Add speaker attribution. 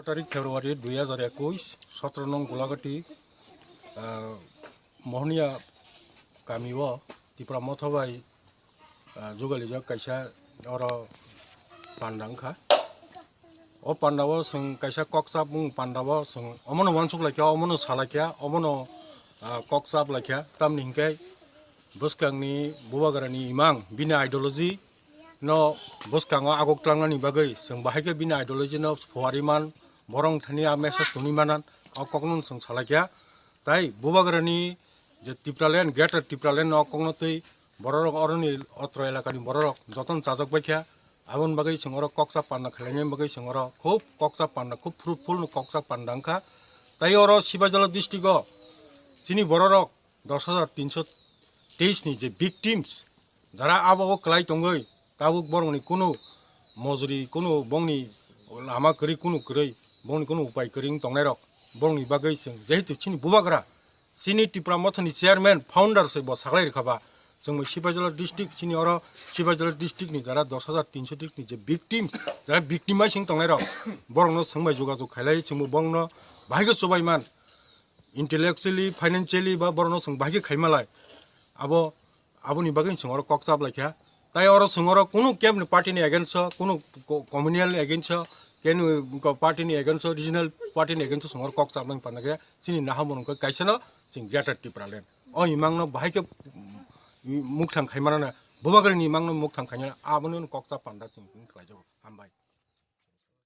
Speaker 1: তারিখ ফেব্রুয়ারি 2021 17 নং গোলাঘাটি মোহনিয়া गामियाव त्रिपुरा मथबाई जुगालिजक कायसा और पांडांखा ओ पांडाव जों कायसा ककसाब मुं पांडाव जों अमनो वानसुक लाखिया अमनो सालाखिया अमनो ककसाब लाखिया तामनि हिंखे बसकांनि बुबागारानि इमां बिना ideology no boskango agok tlangnani bagai जों बाहायके बिना आइडियोलॉजी no फवारिमान बरं थानिया मेसेज तुनिमानान अककnun जों सालाखिया ताई बुबागारानि जे टिप्रालेन ग्रेटर टिप्रालेन अककनतै बररक अरनि अत्र एलाकानि बररक जतन चाजक बायखिया आबन बागै जोंरो ककसा पान्ना खालायनाय बागै जोंरो खूब ककसा पान्ना खूब फ्रुटफुल ककसा पान्डांखा ताई अरो सिबाजला डिस्ट्रिक्टआव जिनि बररक 10,323 नि जे victims যারা আবহাওয়া ক্লাই টঙ্গই তাবুক বরংনি কোনো মজুরি কোনো বংনি লামা করি কোনো করি বংনি কোনো উপায় করি টংনাই রক বংনি বাগै जों যেহেতু চিনি বুবাগ্রা চিনি ত্রিপুরা মথনি চেয়ারম্যান ফাউন্ডার সে সাগলাই রেখাবা जों सिबाजला डिस्ट्रिक्ट चिनि अरो सिबाजला डिस्ट्रिक्ट नि जरा 10,330 नि जे victims जरा victimizing टंगनाय रक बरंनो सोंबाय जगाजग खायलाय जों बंनो बाहायगो सबायमान intellectually financially बा बरंनो जों बाहायगो खायमालाय आबो आबोनि बागै जों अरो ककसाब लाखिया ताई अरो जों अरो कुनु केम पार्टी नि एगेंस्ट कुनु कम्युनियल एगेंस्ट केनु पार्टी नि एगेंस्ट रिजनल पार्टी नि एगेंस्ट जों अरो ककसाब नों पानगे चिनि नाहामनखौ कायसनो जों ग्रेटर टिप्रालेन अ इमांनो बाहायके मुख थांखायमाना बुबागारिनि इमांनो मुख थांखायना आबोनो ककसाब पान्डा जों खालायजो हामबाय।